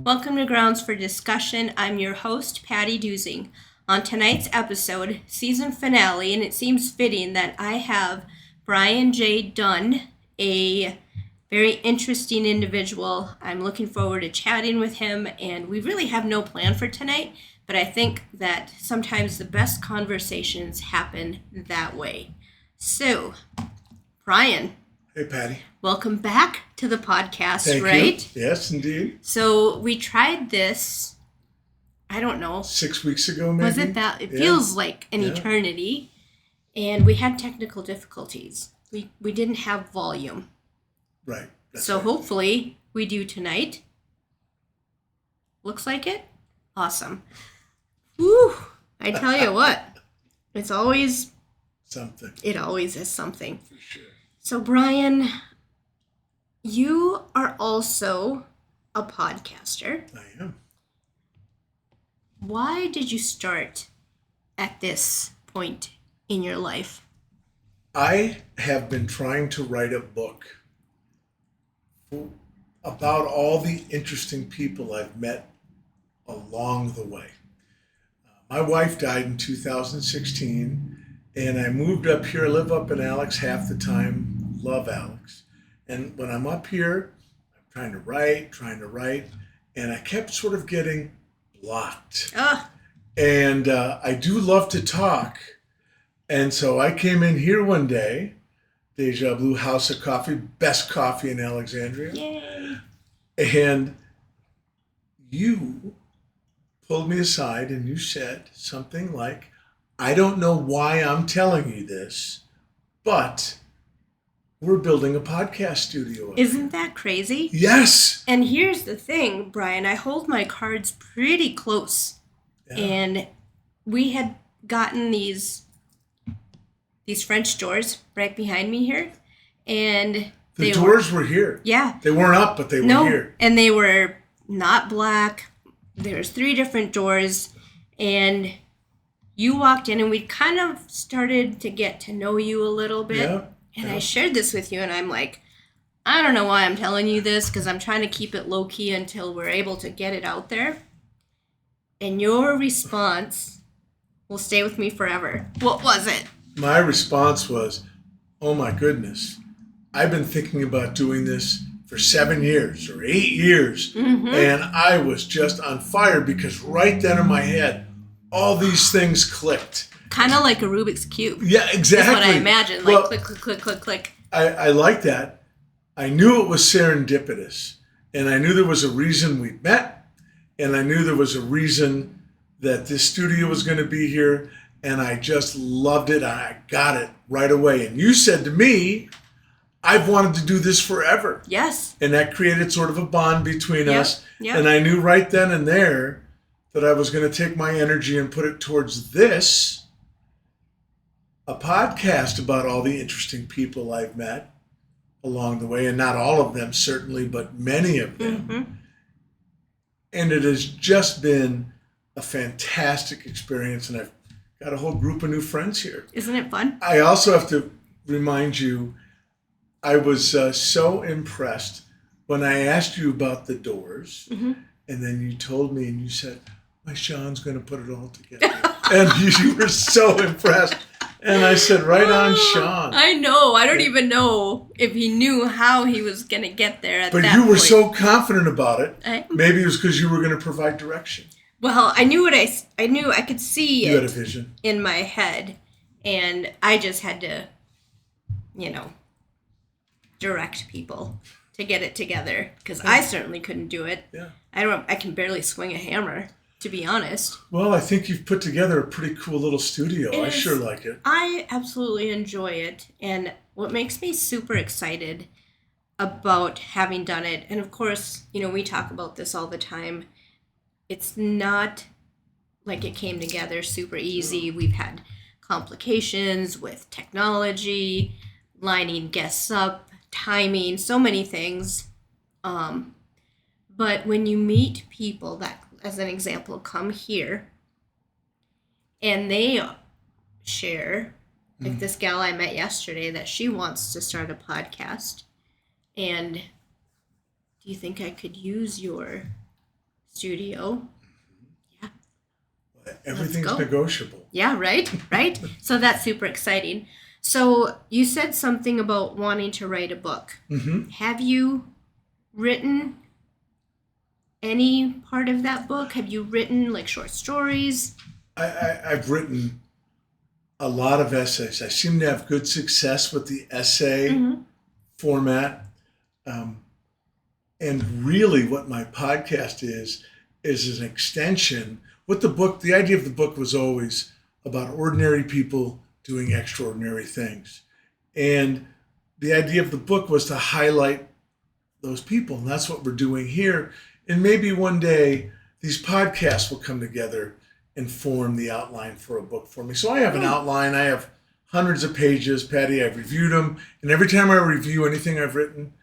Welcome to Grounds for Discussion. I'm your host, Patty Dusing. On tonight's episode, season finale, and it seems fitting that I have Brian J. Dunn, a very interesting individual. I'm looking forward to chatting with him, and we really have no plan for tonight, but I think that sometimes the best conversations happen that way. So, Brian. Hey, Patty. Welcome back to the podcast, Thank right? You. Yes, indeed. So we tried this, I don't know. 6 weeks ago, maybe? Was it that? It feels like an eternity. And we had technical difficulties. We didn't have volume. Right. So hopefully we do tonight. Looks like it? Awesome. Woo! I tell you what, it's always... something. It always is something. For sure. So, Brian, you are also a podcaster. I am. Why did you start at this point in your life? I have been trying to write a book about all the interesting people I've met along the way. My wife died in 2016, and I moved up here. I live up in Alex half the time. Love Alex. And when I'm up here, I'm trying to write, and I kept sort of getting blocked. And I do love to talk. And so I came in here one day, Deja Blue House of Coffee, best coffee in Alexandria. Yay. And you pulled me aside and you said something like, I don't know why I'm telling you this, but we're building a podcast studio. Isn't that crazy? Yes. And here's the thing, Brian, I hold my cards pretty close. Yeah. And we had gotten these French doors right behind me here. And the doors were here. Yeah. They weren't up, but they were here. And they were not black. There's 3 different doors. And you walked in and we kind of started to get to know you a little bit. Yeah. And I shared this with you and I'm like, I don't know why I'm telling you this because I'm trying to keep it low key until we're able to get it out there. And your response will stay with me forever. What was it? My response was, oh my goodness, I've been thinking about doing this for 7 years or 8 years. Mm-hmm. And I was just on fire because right then in my head, all these things clicked. Kind of like a Rubik's Cube. Yeah, exactly. That's what I imagine. Like, click, click, click, click, click. I like that. I knew it was serendipitous. And I knew there was a reason we met. And I knew there was a reason that this studio was going to be here. And I just loved it. I got it right away. And you said to me, I've wanted to do this forever. Yes. And that created sort of a bond between us. Yep. And I knew right then and there that I was going to take my energy and put it towards this, a podcast about all the interesting people I've met along the way, and not all of them certainly, but many of them. Mm-hmm. And it has just been a fantastic experience, and I've got a whole group of new friends here. Isn't it fun? I also have to remind you, I was so impressed when I asked you about the doors, mm-hmm. and then you told me and you said, my Sean's going to put it all together. And you were so impressed. And I said, right on, Sean. I know. I don't even know if he knew how he was going to get there at that point. But you were so confident about it. Maybe it was because you were going to provide direction. Well, I knew I could see you had a vision in my head. And I just had to, direct people to get it together. Because I certainly couldn't do it. Yeah. I can barely swing a hammer, to be honest. Well, I think you've put together a pretty cool little studio. I sure like it. I absolutely enjoy it. And what makes me super excited about having done it, and of course, we talk about this all the time, it's not like it came together super easy. We've had complications with technology, lining guests up, timing, so many things. But when you meet people that, as an example, come here and they share, like this gal I met yesterday, that she wants to start a podcast. And do you think I could use your studio. Yeah. Everything's negotiable. Yeah, right? Right? So that's super exciting. So you said something about wanting to write a book. Mm-hmm. Have you written any part of that book? Have you written like short stories? I've written a lot of essays. I seem to have good success with the essay format. And really what my podcast is an extension. What the idea of the book was always about ordinary people doing extraordinary things. And the idea of the book was to highlight those people. And that's what we're doing here. And maybe one day these podcasts will come together and form the outline for a book for me. So I have an outline. I have hundreds of pages, Patty. I've reviewed them. And every time I review anything I've written,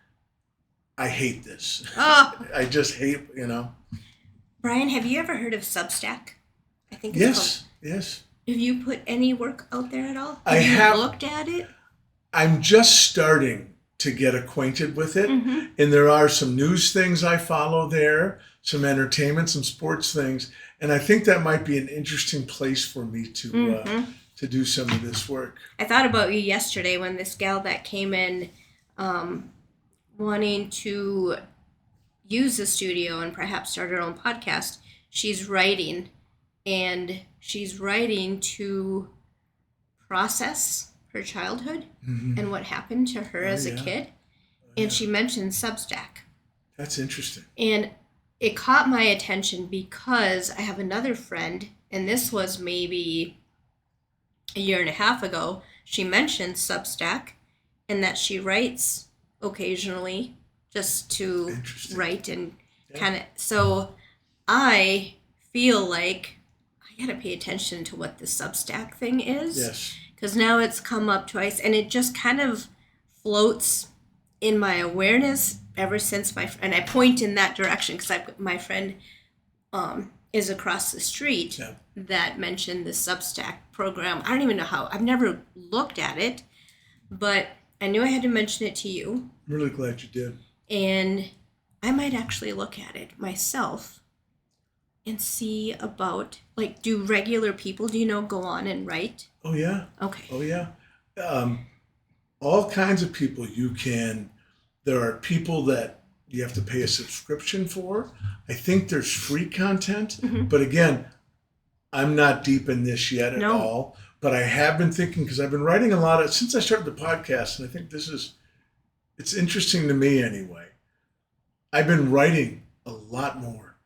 I hate this. I just hate, Brian, have you ever heard of Substack? I think it's Yes. Have you put any work out there at all? I have looked at it? I'm just starting to get acquainted with it. And there are some news things I follow there, some entertainment, some sports things. And I think that might be an interesting place for me to do some of this work. I thought about you yesterday when this gal that came in wanting to use the studio and perhaps start her own podcast. She's writing, and she's writing to process her childhood and what happened to her as a kid. And she mentioned Substack. That's interesting. And it caught my attention because I have another friend, and this was maybe a year and a half ago. She mentioned Substack and that she writes occasionally just to write and kind of. So I feel like I got to pay attention to what the Substack thing is. Yes. Because now it's come up twice, and it just kind of floats in my awareness ever since and I point in that direction because my friend is across the street that mentioned the Substack program. I don't even know how. I've never looked at it, but I knew I had to mention it to you. I'm really glad you did. And I might actually look at it myself and see about, like, do regular people, go on and write? Oh, yeah. Okay. Oh, yeah. All kinds of people there are people that you have to pay a subscription for. I think there's free content. But again, I'm not deep in this yet at all. But I have been thinking, because I've been writing a lot since I started the podcast, and I think it's interesting to me anyway. I've been writing a lot more.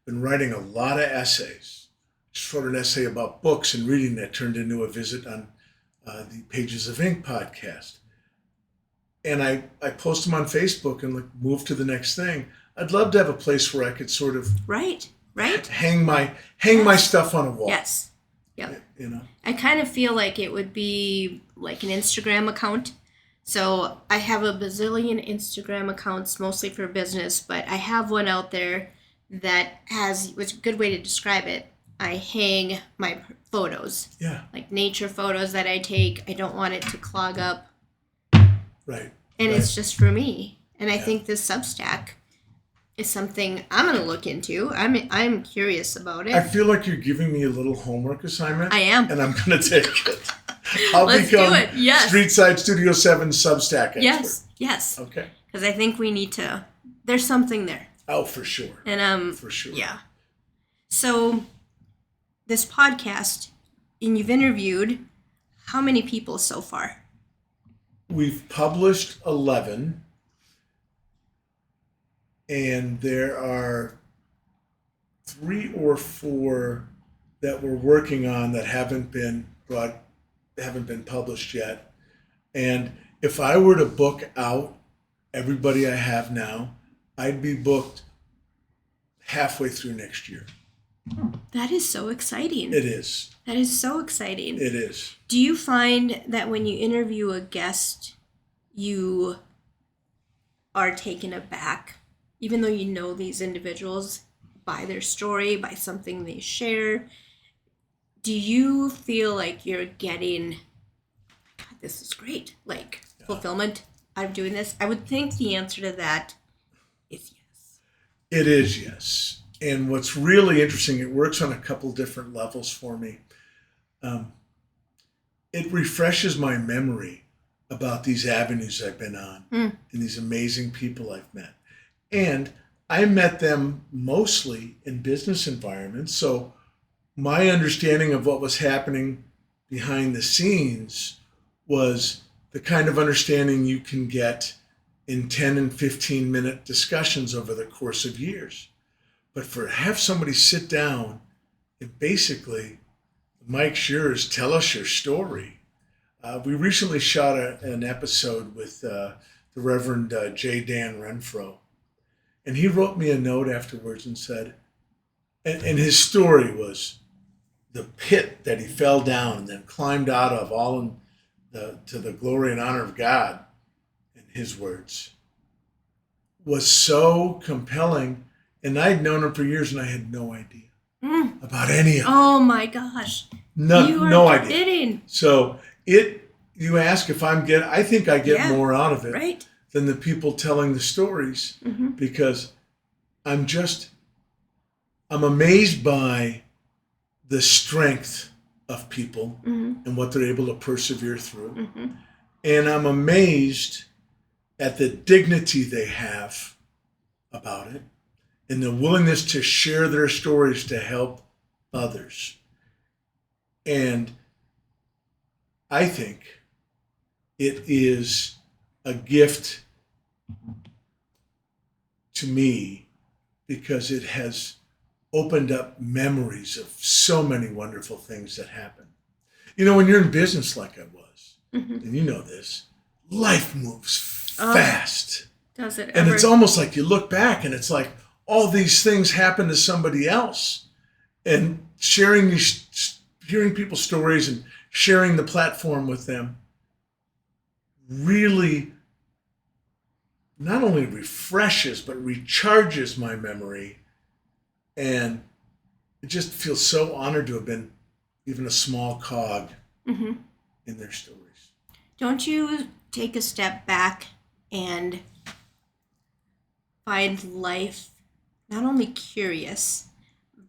Been writing a lot of essays. Just wrote an essay about books and reading that turned into a visit on the Pages of Ink podcast. And I post them on Facebook and move to the next thing. I'd love to have a place where I could sort of right hang my stuff on a wall. Yes. Yep. I kind of feel like it would be like an Instagram account. So I have a bazillion Instagram accounts, mostly for business, but I have one out there that which a good way to describe it, I hang my photos. Yeah. Like nature photos that I take. I don't want it to clog up. Right. And it's just for me. And I think this Substack is something I'm going to look into. I'm curious about it. I feel like you're giving me a little homework assignment. I am. And I'm going to take it. Let's become do it. Yes. Streetside Studio 7 Substack expert. Yes. Okay. Because I think we need to, there's something there. Oh, for sure. And for sure. Yeah. So this podcast, and you've interviewed how many people so far? We've published 11, and there are 3 or 4 that we're working on that haven't been published yet. And if I were to book out everybody I have now, I'd be booked halfway through next year. That is so exciting. It is. That is so exciting. It is. Do you find that when you interview a guest, you are taken aback, even though you know these individuals, by their story, by something they share? Do you feel like you're getting, God, this is great, fulfillment out of doing this? I would think the answer to that is yes. It is yes. And what's really interesting, it works on a couple different levels for me. It refreshes my memory about these avenues I've been on and these amazing people I've met. And I met them mostly in business environments. So my understanding of what was happening behind the scenes was the kind of understanding you can get in 10 and 15-minute discussions over the course of years. But for have somebody sit down and basically, Mike's yours, tell us your story. We recently shot an episode with the Reverend J. Dan Renfro. And he wrote me a note afterwards and said, and his story was the pit that he fell down and then climbed out of, all in to the glory and honor of God, in his words, was so compelling. And I'd known him for years and I had no idea about any of it. Oh my gosh. No idea. Kidding. So you ask if I think I get more out of it than the people telling the stories, because I'm amazed by the strength of people and what they're able to persevere through. And I'm amazed at the dignity they have about it and the willingness to share their stories to help others. And I think it is a gift to me because it has opened up memories of so many wonderful things that happen. You know, when you're in business like I was, and you know this, life moves fast. Does it ever? And it's almost like you look back and it's like all these things happen to somebody else. And hearing people's stories and sharing the platform with them really not only refreshes, but recharges my memory. And it just feels so honored to have been even a small cog in their stories. Don't you take a step back and find life not only curious,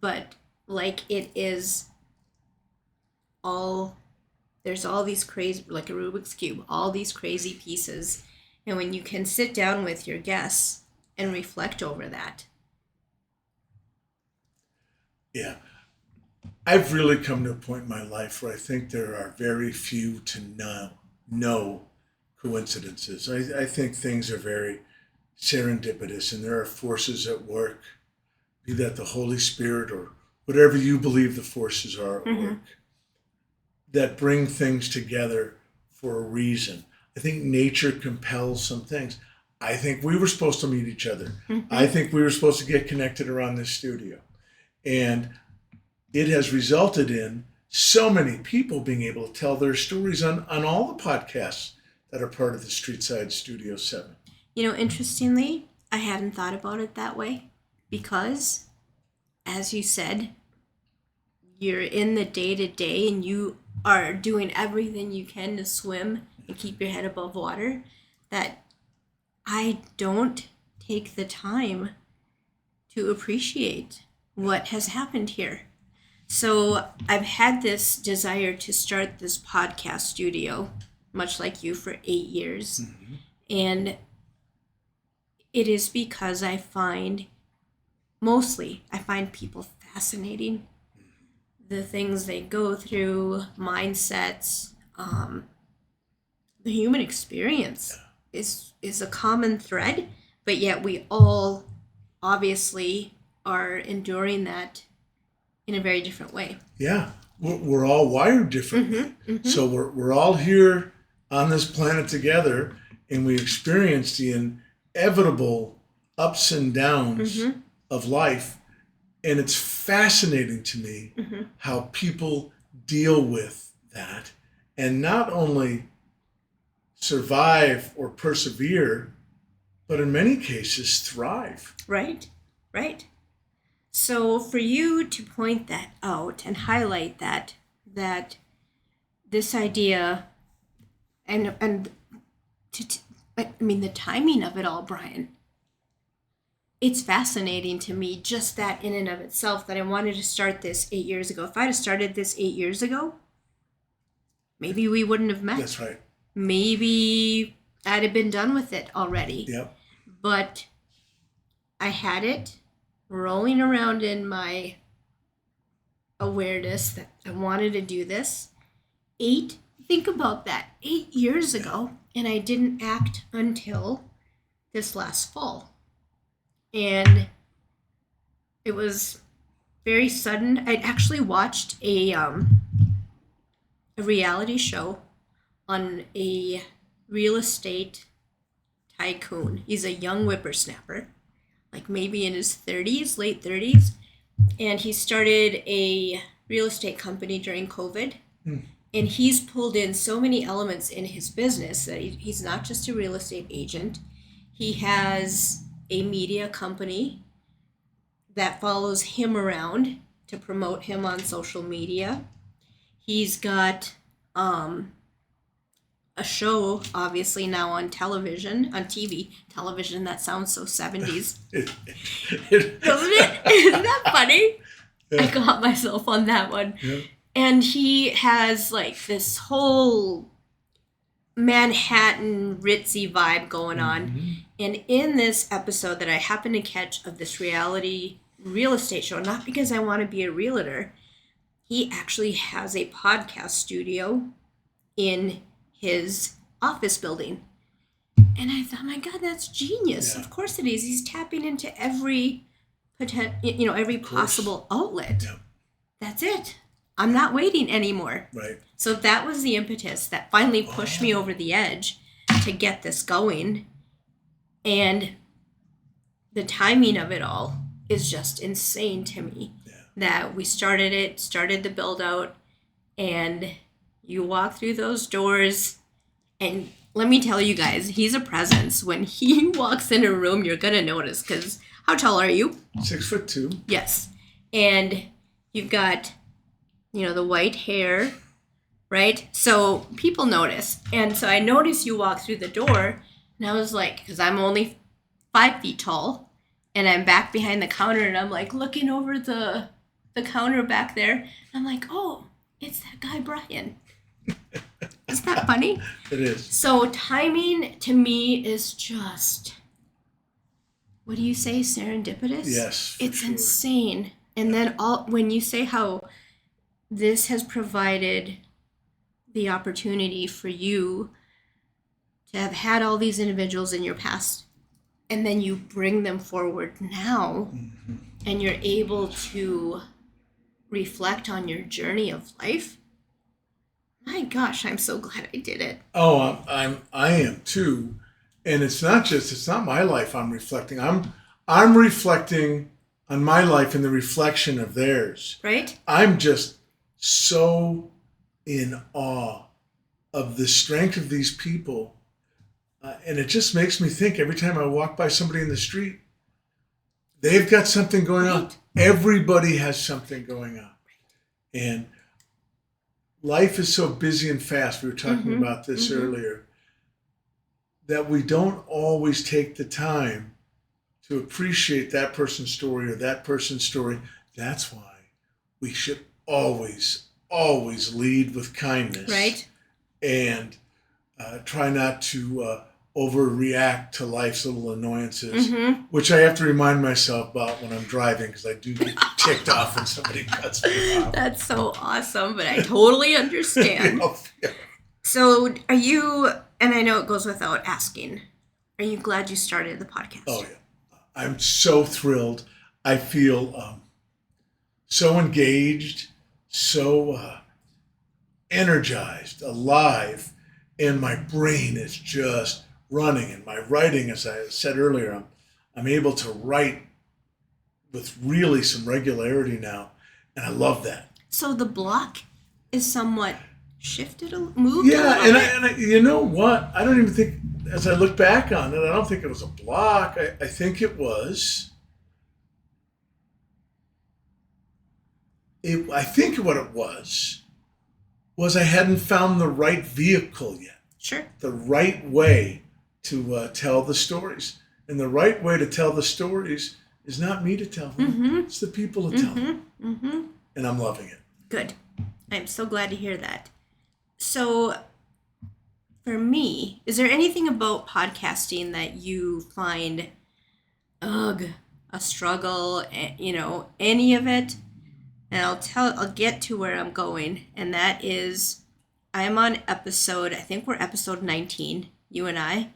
but like it is there's all these crazy, like a Rubik's Cube, all these crazy pieces. And when you can sit down with your guests and reflect over that. Yeah. I've really come to a point in my life where I think there are very few to no coincidences. I think things are very serendipitous and there are forces at work, be that the Holy Spirit or whatever you believe the forces are at work, that bring things together for a reason. I think nature compels some things. I think we were supposed to meet each other. I think we were supposed to get connected around this studio. And it has resulted in so many people being able to tell their stories on all the podcasts that are part of the Streetside Studio 7. You know, interestingly, I hadn't thought about it that way because, as you said, you're in the day-to-day and you are doing everything you can to swim and keep your head above water, that I don't take the time to appreciate what has happened here. So I've had this desire to start this podcast studio, much like you, for 8 years. And it is because I find people fascinating. The things they go through, mindsets, the human experience is a common thread, but yet we all obviously are enduring that in a very different way. Yeah, we're all wired differently. So we're all here on this planet together, and we experience the inevitable ups and downs of life. And it's fascinating to me how people deal with that and not only survive or persevere, but in many cases thrive. Right. So for you to point that out and highlight that this idea and the timing of it all, Brian, it's fascinating to me, just that in and of itself, that I wanted to start this 8 years ago. If I'd have started this 8 years ago, maybe we wouldn't have met. That's right. Maybe I'd have been done with it already. Yep. But I had it rolling around in my awareness that I wanted to do this. Think about that, 8 years ago, and I didn't act until this last fall. And it was very sudden. I'd actually watched a reality show on a real estate tycoon. He's a young whippersnapper, like maybe in his 30s, late 30s. And he started a real estate company during COVID. And he's pulled in so many elements in his business that he's not just a real estate agent. He has a media company that follows him around to promote him on social media. He's got a show, obviously, now on television, on TV. Television, that sounds so 70s. Doesn't it? Isn't that funny? Yeah. I caught myself on that one. Yeah. And he has like this whole Manhattan ritzy vibe going on. Mm-hmm. And in this episode that I happened to catch of this reality real estate show, not because I want to be a realtor, he actually has a podcast studio in his office building. And I thought, my God, that's genius. Yeah. Of course it is. He's tapping into every every possible outlet. Yeah. That's it. I'm not waiting anymore. Right. So that was the impetus that finally pushed me over the edge to get this going. And the timing of it all is just insane to me. Yeah. That we started the build out, and you walk through those doors, and let me tell you guys, he's a presence. When he walks in a room, you're going to notice, because how tall are you? 6'2". Yes. And you've got, the white hair, right? So people notice. And so I noticed you walk through the door, and I was like, because I'm only 5 feet tall, and I'm back behind the counter, and I'm like looking over the counter back there. And I'm like, oh, it's that guy, Brian. Isn't that funny? It is. So timing to me is just, what do you say, serendipitous? Yes. It's sure. Insane. And then when you say how this has provided the opportunity for you to have had all these individuals in your past, and then you bring them forward now, mm-hmm. and you're able to reflect on your journey of life. My gosh, I'm so glad I did it. Oh, I am too. And it's not my life I'm reflecting. I'm reflecting on my life in the reflection of theirs. Right? I'm just so in awe of the strength of these people. And it just makes me think every time I walk by somebody in the street, they've got something going on. Everybody has something going on. And life is so busy and fast. We were talking mm-hmm. about this mm-hmm. earlier, that we don't always take the time to appreciate that person's story or that person's story. That's why we should always lead with kindness. Right. And try not to overreact to life's little annoyances, mm-hmm. which I have to remind myself about when I'm driving, because I do get ticked off when somebody cuts me off. That's so awesome, but I totally understand. Yeah. So are you, and I know it goes without asking, are you glad you started the podcast? Oh, yeah. I'm so thrilled. I feel so engaged, so energized, alive, and my brain is just running. And my writing, as I said earlier, I'm able to write with really some regularity now, and I love that. So the block is somewhat shifted, moved. Yeah, and I, you know what? I don't even think, as I look back on it, I don't think it was a block. I think it was. I think what it was I hadn't found the right vehicle yet. Sure. The right way to tell the stories. And the right way to tell the stories is not me to tell them. It's the people to tell them. And I'm loving it. Good. I'm so glad to hear that. So, for me, is there anything about podcasting that you find, a struggle, any of it? And I'll get to where I'm going. And that is, I'm on I think we're episode 19, you and I.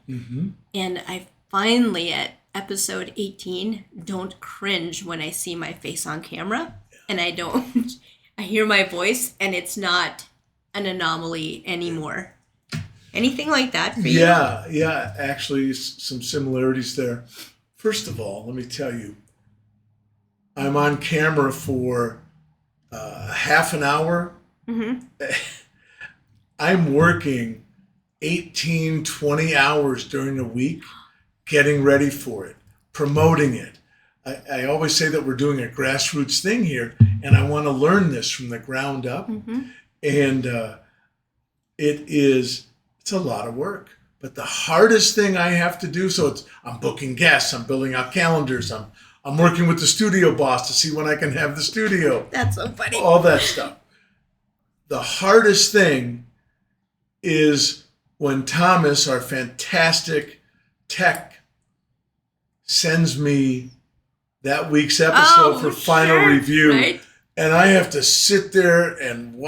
And I finally, at episode 18, don't cringe when I see my face on camera. And I hear my voice, and it's not an anomaly anymore. Anything like that for you? Yeah, actually, some similarities there. First of all, let me tell you, I'm on camera for half an hour. I'm working 18, 20 hours during the week getting ready for it, promoting it. I always say that we're doing a grassroots thing here, and I want to learn this from the ground up. And it's a lot of work. But the hardest thing I have to do, I'm booking guests, I'm building out calendars, I'm working with the studio boss to see when I can have the studio. That's so funny. All that stuff. The hardest thing is when Thomas, our fantastic tech, sends me that week's episode for final review. Right? And I have to sit there and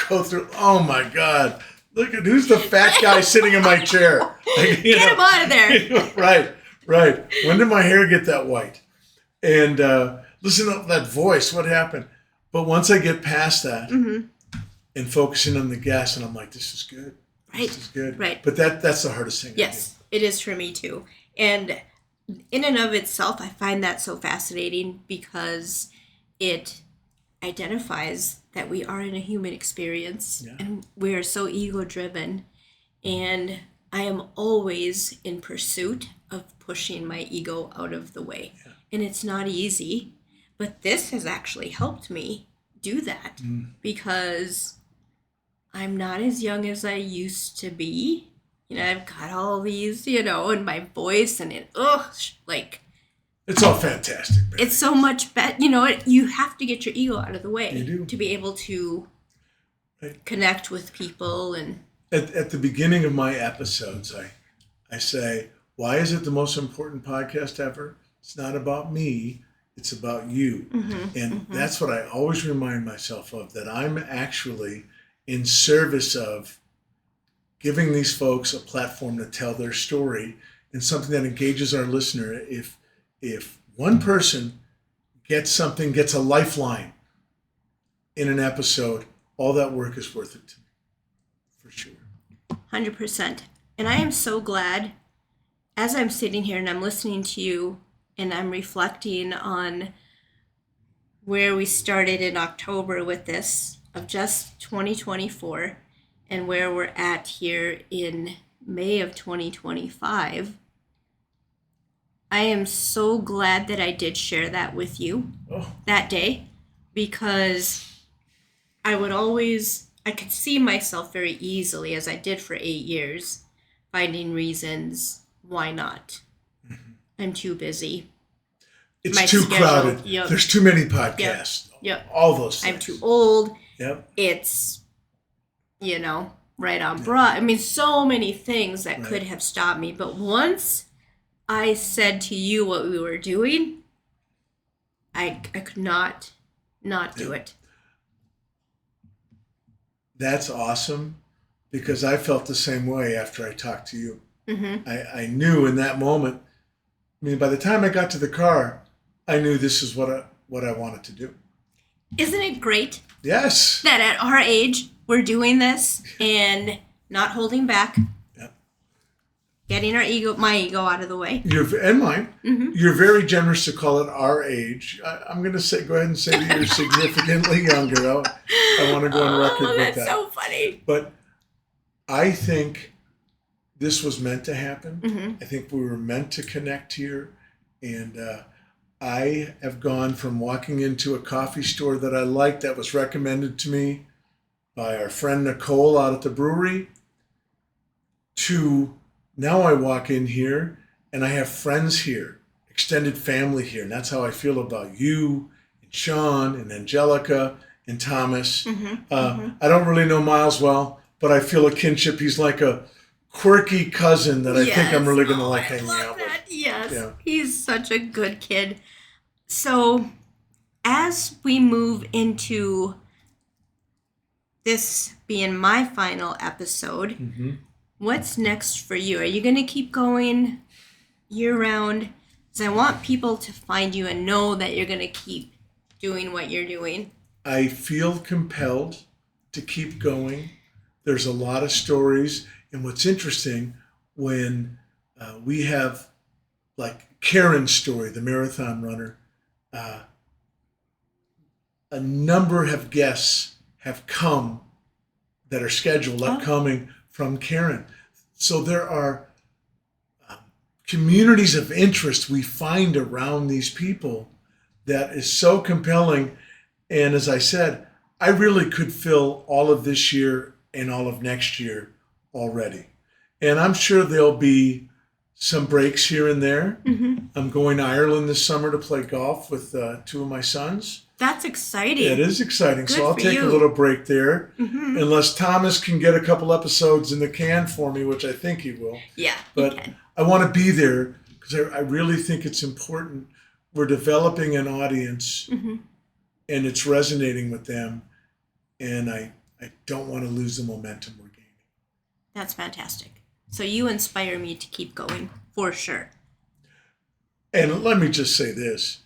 go through, oh my God, look at who's the fat guy sitting in my chair. Get him out of there. Right. When did my hair get that white? And listen to that voice, what happened? But once I get past that and focusing on the guest, and I'm like, this is good. Right. This is good. Right. But that's the hardest thing. Yes, it is for me too. And in and of itself, I find that so fascinating because it identifies that we are in a human experience and we are so ego-driven. And I am always in pursuit of pushing my ego out of the way. Yeah. And it's not easy, but this has actually helped me do that because I'm not as young as I used to be. I've got all these, in my voice and it's all fantastic, man. It's so much better. You have to get your ego out of the way to be able to connect with people. And at the beginning of my episodes, I say, why is it the most important podcast ever? It's not about me. It's about you. And that's what I always remind myself of, that I'm actually in service of giving these folks a platform to tell their story and something that engages our listener. If one person gets a lifeline in an episode, all that work is worth it to me, for sure. 100%. And I am so glad, as I'm sitting here and I'm listening to you and I'm reflecting on where we started in October with this, of just 2024, and where we're at here in May of 2025. I am so glad that I did share that with you that day, because I could see myself very easily, as I did for 8 years, finding reasons why not. I'm too busy. It's too crowded. Yep. There's too many podcasts. Yep. All those things. I'm too old. Yep. It's, right on broad. I mean, so many things that could have stopped me. But once I said to you what we were doing, I could not do it. That's awesome, because I felt the same way after I talked to you. I knew in that moment, by the time I got to the car, I knew this is what I wanted to do. Isn't it great? Yes. That at our age, we're doing this and not holding back. Yep. Getting my ego out of the way. And mine. You're very generous to call it our age. I'm going to go ahead and say that you're significantly younger. I want to go on record with that. That's so funny. But I think this was meant to happen. I think we were meant to connect here. And I have gone from walking into a coffee store that I liked, that was recommended to me by our friend Nicole out at the brewery, to now I walk in here and I have friends here, extended family here, and that's how I feel about you and Sean and Angelica and Thomas. I don't really know Miles well, but I feel a kinship. He's like a quirky cousin that I think I'm really going to like hanging out with. Yes, Yeah. he's such a good kid. So, as we move into this being my final episode, what's next for you? Are you going to keep going year-round? Because I want people to find you and know that you're going to keep doing what you're doing. I feel compelled to keep going. There's a lot of stories. And what's interesting, when we have, like Karen's story, the marathon runner, a number of guests have come that are scheduled upcoming from Karen. So there are communities of interest we find around these people that is so compelling. And as I said, I really could fill all of this year and all of next year already. And I'm sure there'll be some breaks here and there. I'm going to Ireland this summer to play golf with two of my sons. That's exciting. It is exciting. Good so I'll for take you. a little break there. Unless Thomas can get a couple episodes in the can for me, which I think he will. Yeah, But he can. I want to be there because I really think it's important. We're developing an audience and it's resonating with them. And I don't want to lose the momentum we're gaining. That's fantastic. So you inspire me to keep going, for sure. And let me just say this.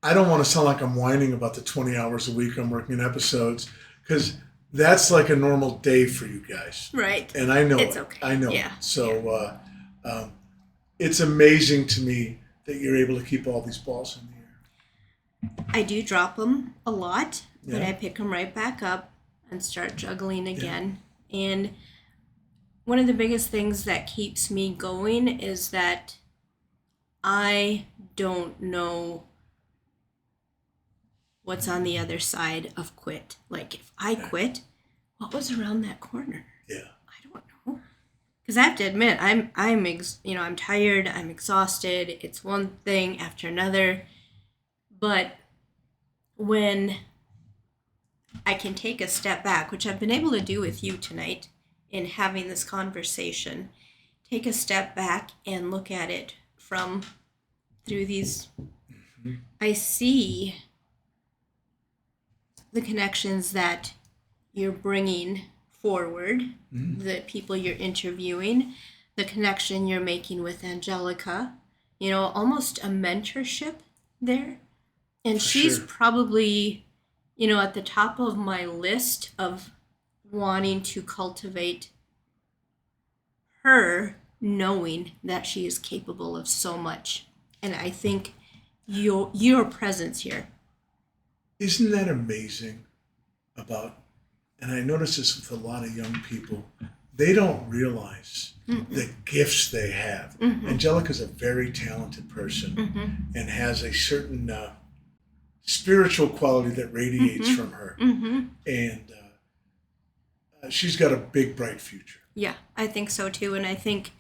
I don't want to sound like I'm whining about the 20 hours a week I'm working in episodes, because that's like a normal day for you guys. Right. And I know It's it. okay. I know Yeah. it. So it's amazing to me that you're able to keep all these balls in the air. I do drop them a lot, but Yeah. I pick them right back up and start juggling again. And one of the biggest things that keeps me going is that I don't know what's on the other side of quit. Like, if I quit, what was around that corner? Yeah. I don't know. Because I have to admit, I'm tired, I'm exhausted. It's one thing after another. But when I can take a step back, which I've been able to do with you tonight in having this conversation, take a step back and look at it through these, I see the connections that you're bringing forward, the people you're interviewing, the connection you're making with Angelica, almost a mentorship there. And For she's sure. probably, at the top of my list of wanting to cultivate her, knowing that she is capable of so much. And I think your presence here. Isn't that amazing and I notice this with a lot of young people, they don't realize the gifts they have. Angelica's a very talented person and has a certain spiritual quality that radiates from her. And she's got a big, bright future. Yeah, I think so too. And I think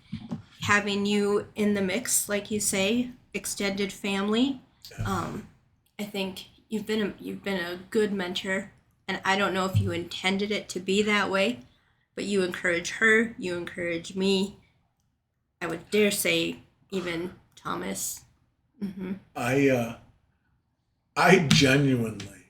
having you in the mix, like you say, extended family, I think you've been a good mentor. And I don't know if you intended it to be that way, but you encourage her, you encourage me. I would dare say even Thomas. I genuinely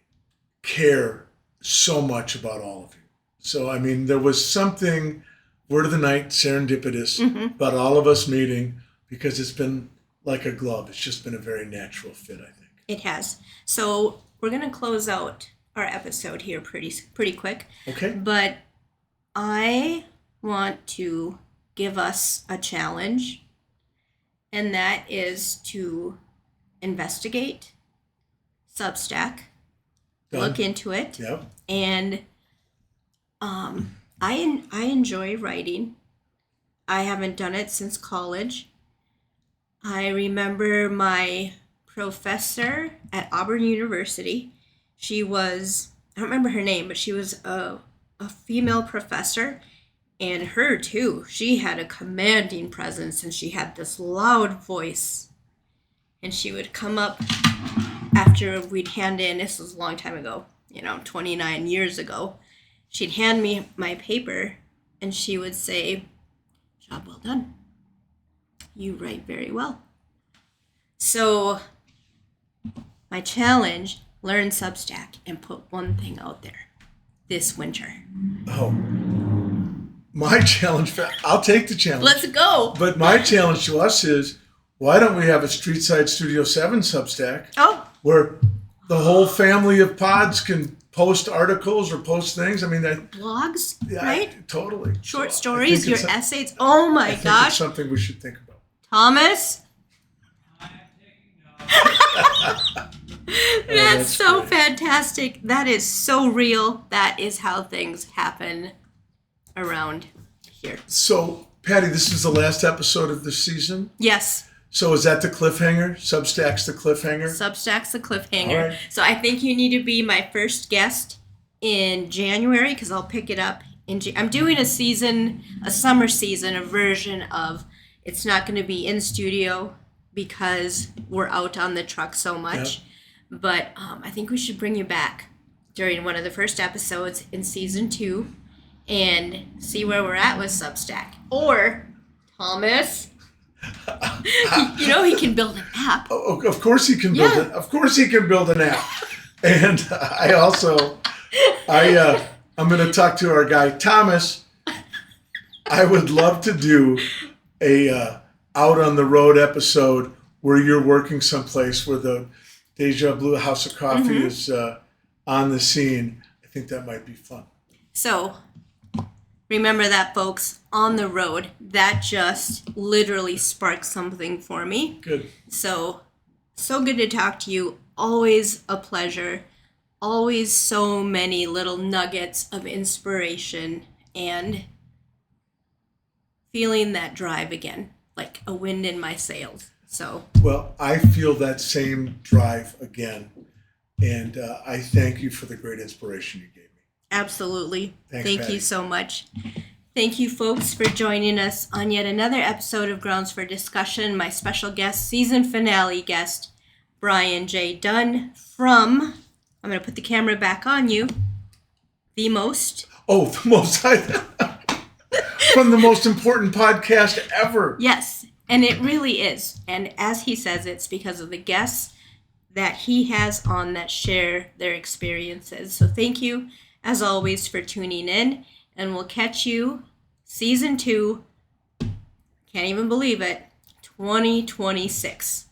care so much about all of you. So, I mean, there was something, word of the night, serendipitous, about all of us meeting, because it's been like a glove. It's just been a very natural fit, I think. It has. So we're going to close out our episode here pretty quick. Okay. But I want to give us a challenge, and that is to investigate Substack, Done. look into it, Yep. and I enjoy writing. I haven't done it since college. I remember my professor at Auburn University. She was, I don't remember her name, but she was a female professor, And her, too. She had a commanding presence, and she had this loud voice. And she would come up after we'd hand in, this was a long time ago, 29 years ago. She'd hand me my paper, and she would say, "Job well done. You write very well." So my challenge, learn Substack and put one thing out there this winter. Oh, my challenge, I'll take the challenge. Let's go. But my challenge to us is, why don't we have a Streetside Studio 7 Substack where the whole family of pods can post articles or post things? I mean, blogs, right? Totally. Short stories, your essays. Oh my gosh. It's something we should think about. Thomas? That's so great. Fantastic. That is so real. That is how things happen around here. So, Patty, this is the last episode of the season? Yes. So is that the cliffhanger? Substack's the cliffhanger? Substack's the cliffhanger. All right. So I think you need to be my first guest in January, because I'll pick it up in I'm doing a summer season, a version of, it's not going to be in studio because we're out on the truck so much. Yep. But I think we should bring you back during one of the first episodes in season 2 and see where we're at with Substack. Or, Thomas, he can build an app. Oh, of course he can build it. Of course he can build an app. And I'm going to talk to our guy, Thomas. I would love to do a out on the road episode where you're working someplace where the Deja Blue House of Coffee is on the scene. I think that might be fun. So remember that, folks, on the road. That just literally sparked something for me. Good. So good to talk to you. Always a pleasure. Always so many little nuggets of inspiration and feeling that drive again, like a wind in my sails. Well, I feel that same drive again, and I thank you for the great inspiration you gave me. Absolutely. Thanks, Thank Patty. you so much. Thank you, folks, for joining us on yet another episode of Grounds for Discussion. My special guest, season finale guest, Brian J. Dunn from, I'm going to put the camera back on you, the most from the most important podcast ever. Yes, and it really is. And as he says, it's because of the guests that he has on that share their experiences. So thank you, as always, for tuning in. And we'll catch you season 2, can't even believe it, 2026.